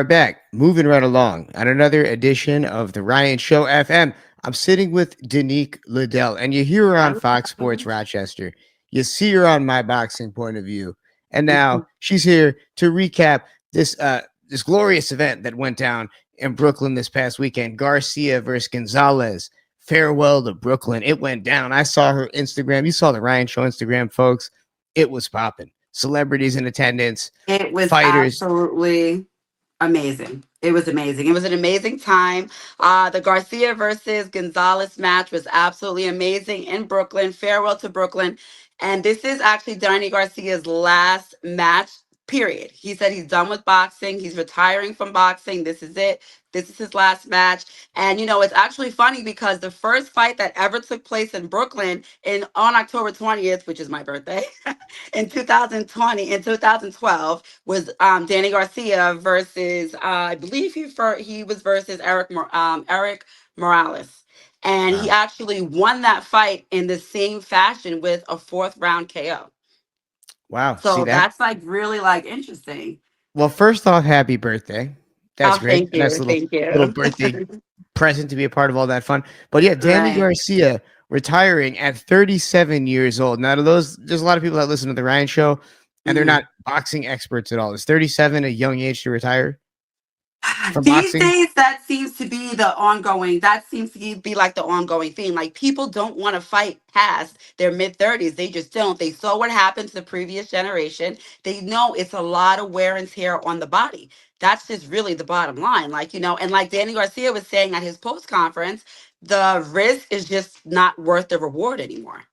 back, moving right along on another edition of the Ryan Show FM. I'm sitting with Danique Liddell, and you hear her on Fox Sports Rochester. You see her on My Boxing Point of View, and now she's here to recap this glorious event that went down in Brooklyn this past weekend. Garcia versus Gonzalez. Farewell to Brooklyn. It went down. I saw her Instagram. You saw the Ryan Show Instagram, folks. It was popping. Celebrities in attendance, It was fighters. absolutely amazing. It was amazing. It was an amazing time. The Garcia versus Gonzalez match was absolutely amazing in Brooklyn. Farewell to Brooklyn. And this is actually Danny Garcia's last match, period. He said he's done with boxing. He's retiring from boxing. This is it. This is his last match. And, it's actually funny because the first fight that ever took place in Brooklyn on October 20th, which is my birthday, in 2012, was Danny Garcia versus I believe he was versus Eric Morales, and he Wow. actually won that fight in the same fashion with a fourth round KO. Wow. See So that? that's like really like interesting. Well, first off, happy birthday. That's Oh, great. thank A nice you, little thank little you. birthday present to be a part of all that fun. But yeah, Danny Right. Garcia retiring at 37 years old. Now, to those, there's a lot of people that listen to the Ryan Show, and they're Mhm. not boxing experts at all. Is 37 a young age to retire from These boxing? days, that seems to be like the ongoing theme. Like people don't want to fight past their mid 30s. They just don't. They saw what happened to the previous generation. They know it's a lot of wear and tear on the body. That's just really the bottom line. And like Danny Garcia was saying at his post conference, the risk is just not worth the reward anymore.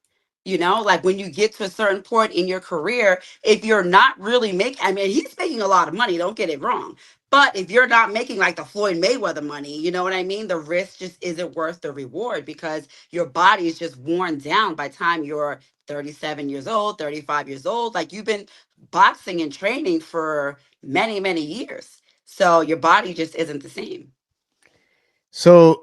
Like when you get to a certain point in your career, if you're not really making, I mean, he's making a lot of money, don't get it wrong, but if you're not making like the Floyd Mayweather money, you know what I mean? The risk just isn't worth the reward because your body is just worn down by the time you're 37 years old, 35 years old. Like you've been boxing and training for many, many years. So your body just isn't the same. So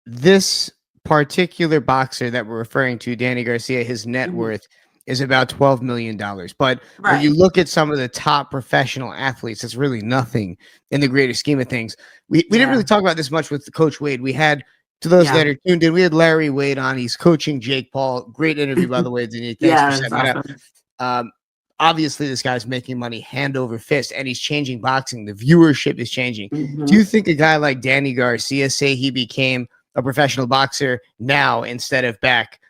this particular boxer that we're referring to, Danny Garcia, his net Mhm. worth is about $12 million. But when you Right. look at some of the top professional athletes, it's really nothing in the greater scheme of things. We didn't really Yeah. talk about this much with Coach Wade. We had, to those Yeah. that are tuned in, we had Larry Wade on. He's coaching Jake Paul. Great interview, by the way, Denise. Thanks for Yeah, that's setting that up. awesome. Um, Obviously, this guy's making money hand over fist, and he's changing boxing. The viewership is changing. Do Hmm. you think a guy like Danny Garcia, say he became a professional boxer now instead of back,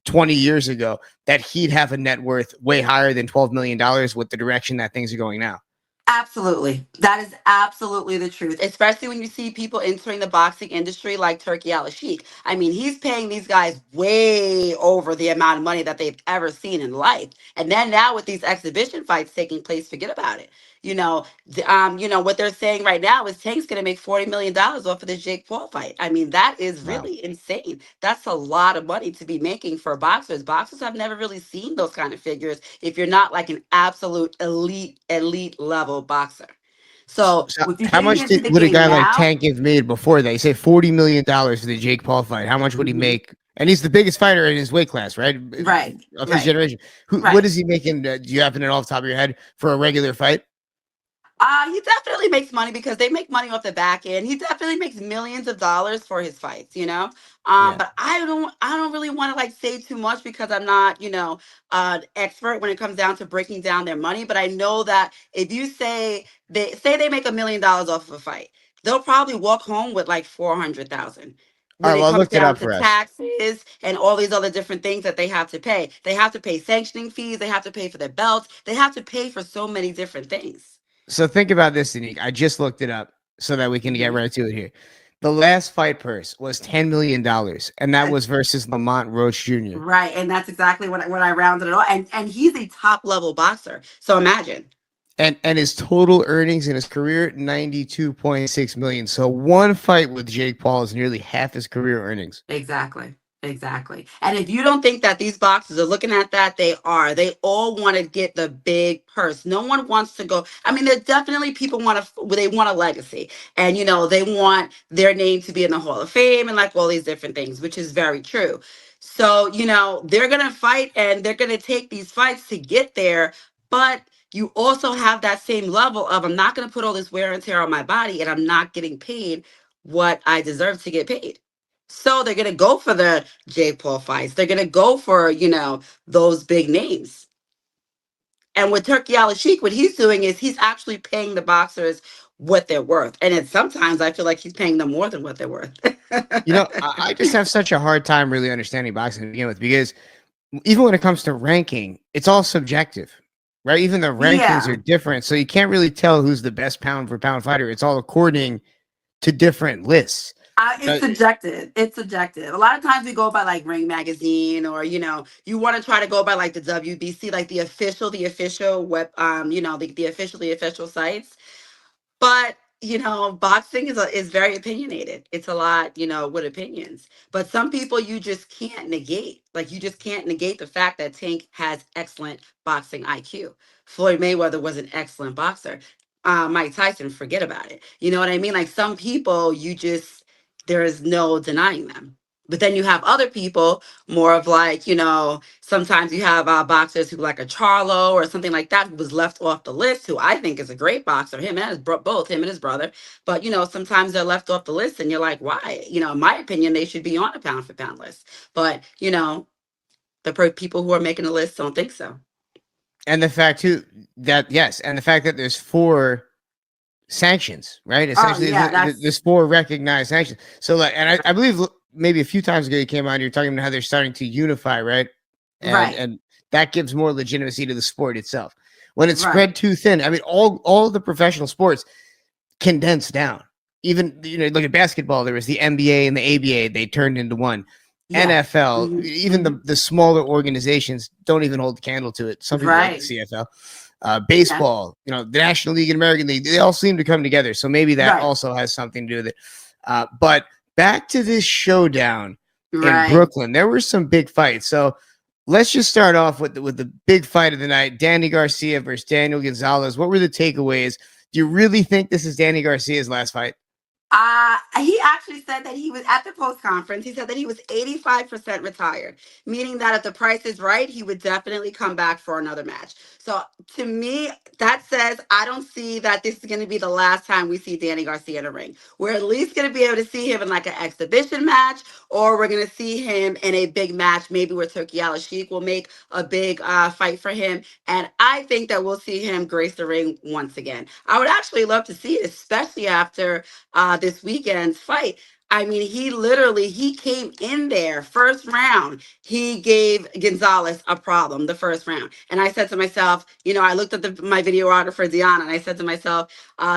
20 years ago, that he'd have a net worth way higher than $12 million with the direction that things are going now? Absolutely. That is absolutely the truth, especially when you see people entering the boxing industry like Turkey Al Sheikh. I mean, he's paying these guys way over the amount of money that they've ever seen in life. And then now with these exhibition fights taking place, forget about it. What they're saying right now is Tank's going to make $40 million off of the Jake Paul fight. I mean, that is Wow. really insane. That's a lot of money to be making for boxers. Boxers have never really seen those kind of figures if you're not like an absolute elite level boxer. So So if you're how getting much into the would a game guy like now, Tank have made before that? You say $40 million for the Jake Paul fight. How much would he mhm, make? And he's the biggest fighter in his weight class, right? right, Of his right, generation. What right. is he making? Do you happen to know off the top of your head for a regular fight? He definitely makes money because they make money off the back end. He definitely makes millions of dollars for his fights. Yeah. But I don't really want to like say too much because I'm not, an expert when it comes down to breaking down their money. But I know that if you say they make $1 million off of a fight, they'll probably walk home with like 400,000. All When right. it Well, I comes looked it down up to for us. taxes and all these other different things that they have to pay sanctioning fees, they have to pay for their belts, they have to pay for so many different things. So think about this, Unique. I just looked it up so that we can get Mhm. right to it here. The last fight purse was $10 million, and that was versus Lamont Roach Jr. Right, and that's exactly what I rounded it all. And he's a top level boxer. So imagine. And his total earnings in his career 92.6 million. So one fight with Jake Paul is nearly half his career earnings. Exactly. Exactly. And if you don't think that these boxers are looking at that, they are. They all want to get the big purse. No one wants to go. I mean, there definitely people they want a legacy. And they want their name to be in the Hall of Fame and like all these different things, which is very true. So, they're gonna fight and they're gonna take these fights to get there. But you also have that same level of, I'm not going to put all this wear and tear on my body and I'm not getting paid what I deserve to get paid. So they're going to go for the Jake Paul fights. They're going to go for, those big names. And with Turkey Al Sheik, what he's doing is he's actually paying the boxers what they're worth. And then sometimes I feel like he's paying them more than what they're worth. I just have such a hard time really understanding boxing to begin with because even when it comes to ranking, it's all subjective, right? Even the rankings Yeah. are different. So you can't really tell who's the best pound for pound fighter. It's all according to different lists. It's subjective. It's subjective. A lot of times we go by like Ring Magazine, or you want to try to go by like the WBC, like the official web, the official sites. But boxing is very opinionated. It's a lot, with opinions. But some people you just can't negate. Like you just can't negate the fact that Tank has excellent boxing IQ. Floyd Mayweather was an excellent boxer. Mike Tyson, forget about it. You know what I mean? Like some people, there is no denying them. But then you have other people, more of like, sometimes you have boxers who like a Charlo or something like that, who was left off the list, who I think is a great boxer, both him and his brother. But, sometimes they're left off the list and you're like, why? In my opinion, they should be on a pound for pound list. But, the people who are making the list don't think so. And the fact too that yes, and the fact that there's four sanctions, right? Oh, Essentially, yeah, there's four recognized sanctions. So, like, and I believe maybe a few times ago you came on, you're talking about how they're starting to unify, right? And right, and that gives more legitimacy to the sport itself. When it's right. spread too thin, I mean, all the professional sports condense down. Even look at basketball. There was the NBA and the ABA. They turned into one. Yeah. NFL, Hmm. even Hmm. the smaller organizations don't even hold the candle to it. Some people like the Right. CFL. Yeah. Baseball, the National League and American League, they all seem to come together. So maybe that Right. also has something to do with it. But back to this showdown in Right. Brooklyn, there were some big fights. So let's just start off with the big fight of the night: Danny Garcia versus Daniel Gonzalez. What were the takeaways? Do you really think this is Danny Garcia's last fight? He actually said that he was at the post conference. He said that he was 85% retired, meaning that if the price is right, he would definitely come back for another match. So to me, that says I don't see that this is going to be the last time we see Danny Garcia in a ring. We're at least going to be able to see him in like an exhibition match, or we're going to see him in a big match, maybe where Turkey Al Sheik will make a big fight for him. And I think that we'll see him grace the ring once again. I would actually love to see it, especially after this weekend's fight. I mean, he came in there first round. He gave Gonzalez a problem the first round, and I said to myself, I looked at my videographer Deanna, and I said to myself,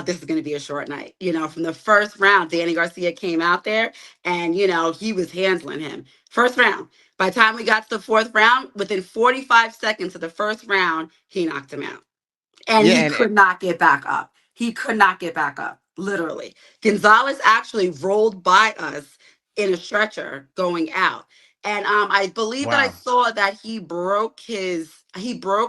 this is going to be a short night. From the first round, Danny Garcia came out there, and he was handling him first round. By the time we got to the fourth round, within 45 seconds of the first round, he knocked him out and Yeah, he and could not get back up. He could not get back up, literally. Gonzalez actually rolled by us in a stretcher going out. And I believe that I wow, saw that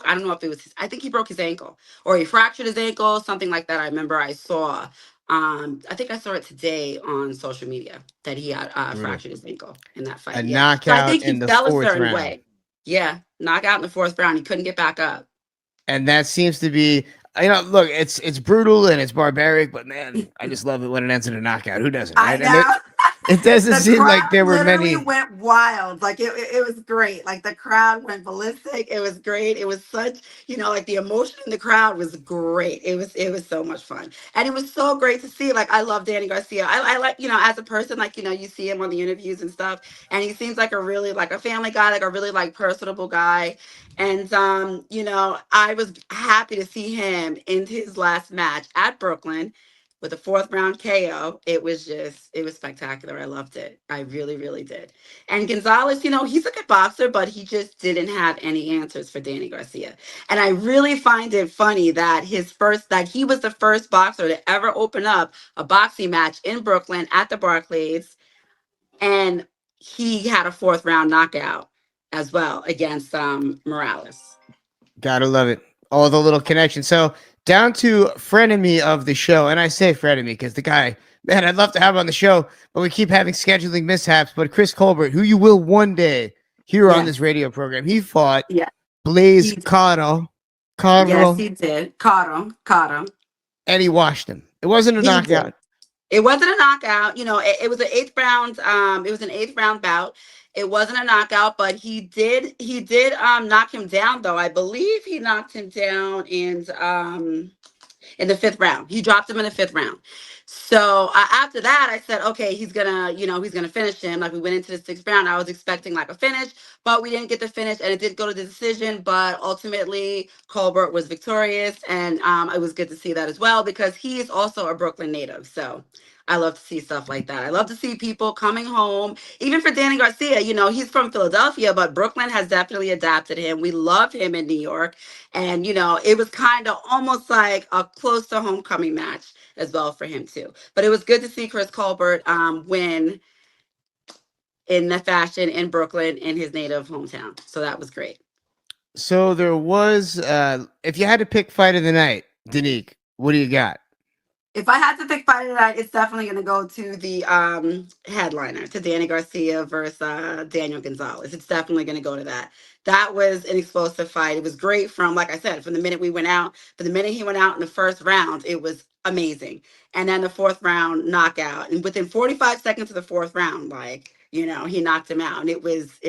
I don't know if it was I think he broke his ankle or he fractured his ankle, something like that. I remember I saw, I think I saw it today on social media that he had brutal. fractured his ankle in that A fight. Yeah. So I knockout think he in the fell a fourth certain round. way. Yeah. Knockout in the fourth round. He couldn't get back up. And that seems to be look, it's brutal and it's barbaric, but man, I just love it when it ends in a knockout. Who doesn't, I right? And know. it doesn't The seem like crowd there were literally many. went wild. Like it was great. Like the crowd went ballistic. It was great. It was such, like the emotion in the crowd was great. It was so much fun. And it was so great to see. Like I love Danny Garcia. I like, as a person, like, you see him on the interviews and stuff. And he seems like a really like a family guy, like a really like personable guy. And I was happy to see him in his last match at Brooklyn with a fourth round KO. It was spectacular. I loved it. I really, really did. And Gonzalez, he's a good boxer, but he just didn't have any answers for Danny Garcia. And I really find it funny that he was the first boxer to ever open up a boxing match in Brooklyn at the Barclays, and he had a fourth round knockout as well against Morales. Gotta love it. All the little connections. So down to frenemy of the show, and I say frenemy because the guy, man, I'd love to have him on the show, but we keep having scheduling mishaps. But Chris Colbert, who you will one day hear on Yeah, this radio program, he fought yeah. Blaze He Cotto Yes, Carlo, he did. Caught him. Caught him. and he washed him. It wasn't a He did. knockout. It wasn't a knockout. It was an eighth round. It was an eighth round bout. It wasn't a knockout, but he did knock him down though. I believe he knocked him down in the fifth round. He dropped him in the fifth round. So after that, I said, okay, he's gonna finish him. Like we went into the sixth round, I was expecting like a finish, but we didn't get the finish, and it did go to the decision. But ultimately, Colbert was victorious, and it was good to see that as well because he is also a Brooklyn native. So I love to see stuff like that. I love to see people coming home. Even for Danny Garcia, he's from Philadelphia, but Brooklyn has definitely adapted him. We love him in New York. And, it was kind of almost like a close to homecoming match as well for him, too. But it was good to see Chris Colbert win in the fashion in Brooklyn in his native hometown. So that was great. So there was, if you had to pick fight of the night, Danique, what do you got? If I had to pick fight tonight, it's definitely going to go to the headliner, to Danny Garcia versus Daniel Gonzalez. It's definitely going to go to that. That was an explosive fight. It was great from, like I said, from the minute we went out, from the minute he went out in the first round, it was amazing. And then the fourth round knockout, and within 45 seconds of the fourth round, like he knocked him out, and it was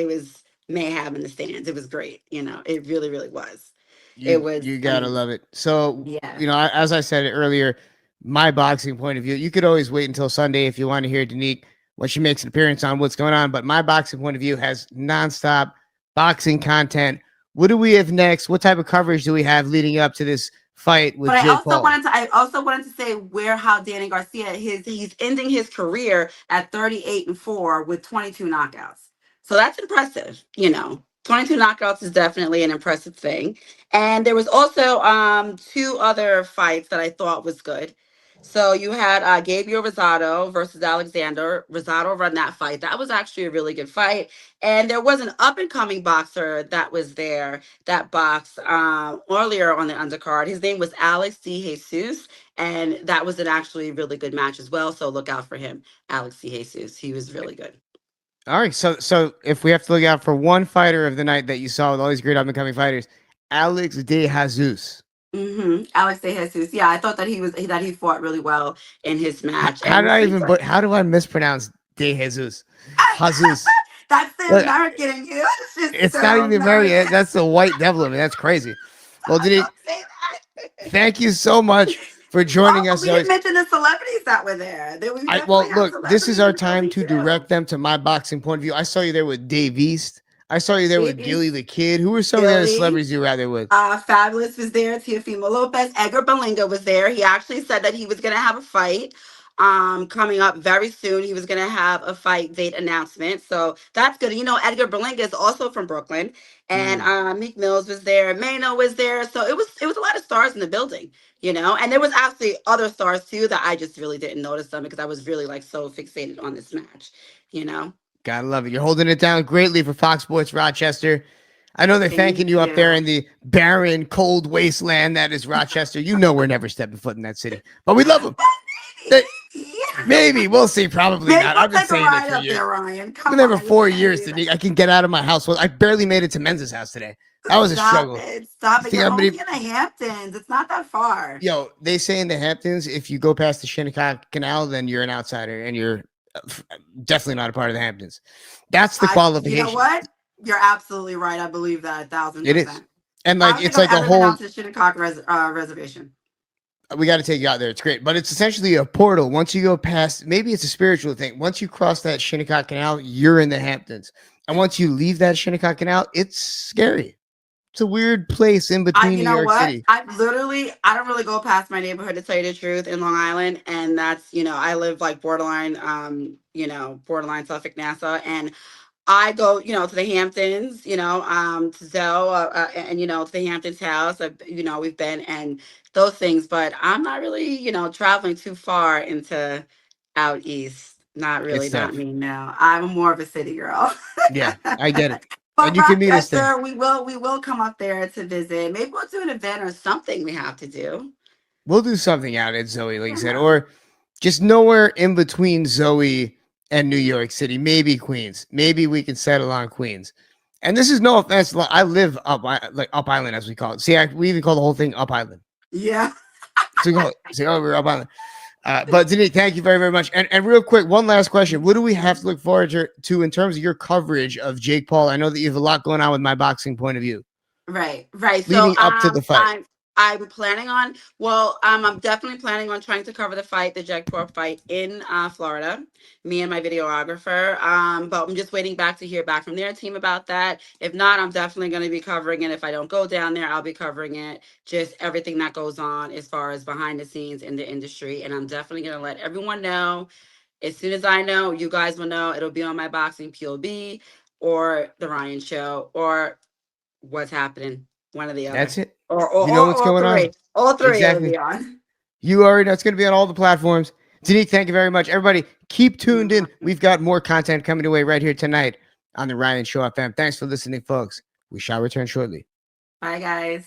mayhem in the stands. It was great. It really, really was. It was You gotta amazing. love it. So, Yeah. as I said earlier, my boxing point of view, you could always wait until Sunday if you want to hear Danique when she makes an appearance on what's going on. But my boxing point of view has nonstop boxing content. What do we have next? What type of coverage do we have leading up to this fight with But I Jake also Paul? wanted to I also wanted to say where how Danny Garcia he's ending his career at 38-4 with 22 knockouts. So that's impressive, 22 knockouts is definitely an impressive thing. And there was also two other fights that I thought was good. So you had Gabriel Rosado versus Alexander. Rosado run that fight. That was actually a really good fight. And there was an up and coming boxer that was there that boxed earlier on the undercard. His name was Alex D. Jesus, and that was an actually really good match as well. So look out for him, Alex D. Jesus. He was really good. All right. So if we have to look out for one fighter of the night that you saw with all these great up and coming fighters, Alex De Jesus. Alex De Jesus. Yeah, I thought that he fought really well in his match, How and did it I seems even? like But how do I mispronounce De Jesus? Jesus. that's the Look, American in you. It's just it's not so even the American. American. That's the white devil in me. That's crazy. Well, Stop! Danique, Don't say that. thank you so much for Oh, joining but us. we As didn't always. mention the celebrities that were there. We Well, definitely have look, this is celebrities our in the time building to too. direct them to my boxing point of view. I saw you there with Dave East. I saw you there with Maybe Gilly the Kid. Who were some of the other Billy. celebrities you were out there with? Fabulous was there. Teofimo Lopez. Edgar Berlinga was there. He actually said that he was going to have a fight coming up very soon. He was going to have a fight date announcement. So that's good. Edgar Berlinga is also from Brooklyn. And Mm, Meek Mills was there. Mano was there. So it was a lot of stars in the building, And there was actually other stars too that I just really didn't notice them because I was really like so fixated on this match, you know. gotta love it. You're holding it down greatly for Fox Sports Rochester. I know they're thanking Thank you up there you. in the barren, cold wasteland that is Rochester. You know we're never stepping foot in that city, but we love them. Maybe, maybe. Maybe we'll see. Probably Maybe not. we'll I've been take a saying it ride for up years. there, Ryan. Been Come there for on, you 4 years. can't do I can get out of my house. Well, I barely made it to Men's house today. That was a Stop struggle. it. You Stop it. think You're I'm only gonna? in the Hamptons. It's not that far. Yo, they say in the Hamptons, if you go past the Shinnecock Canal, then you're an outsider, and you're definitely not a part of the Hamptons. That's the You know qualification. what? You're absolutely right. I believe that a thousand It is, percent. and I like don't think it's I've like a ever been whole. out to Shinnecock Reservation. We got to take you out there. It's great, but it's essentially a portal. Once you go past, maybe it's a spiritual thing. Once you cross that Shinnecock Canal, you're in the Hamptons, and once you leave that Shinnecock Canal, it's scary. It's a weird place in between You New know York what? City. I don't really go past my neighborhood to tell you the truth in Long Island, and that's I live like borderline, borderline Suffolk, Nassau, and I go, to the Hamptons, to Zoe, and to the Hamptons house. We've been and those things, but I'm not really, traveling too far into out east. Not It's really, not tough. me. No, I'm more of a city girl. Yeah, I get it. And But you can meet us there. Rochester, we will come up there to visit. Maybe we'll do an event or something. We have to do. We'll do something out at Zoe, like you said, Yeah. or just nowhere in between Zoe and New York City. Maybe Queens. Maybe we can settle on Queens. And this is no offense. I live like up island, as we call it. See, we even call the whole thing up island. Yeah. So we call it. See, oh, we're up island. But Denise, thank you very, very much. And real quick, one last question: what do we have to look forward to in terms of your coverage of Jake Paul? I know that you have a lot going on with my boxing point of view, Right, right. So leading up to the fight. I'm planning on I'm definitely planning on trying to cover the fight, the Jack Paul fight in Florida. Me and my videographer. But I'm just waiting back to hear back from their team about that. If not, I'm definitely going to be covering it. If I don't go down there, I'll be covering it. Just everything that goes on as far as behind the scenes in the industry, and I'm definitely going to let everyone know. As soon as I know, you guys will know. It'll be on my boxing POB or the Ryan Show or what's happening, one or the other, That's it. or You know what's all going on. three. All three it'll Exactly. be on. You already know it's going to be on all the platforms. Denise, thank you very much. Everybody, keep tuned in. Mhm. We've got more content coming away right here tonight on the Ryan Show FM. Thanks for listening, folks. We shall return shortly. Bye, guys.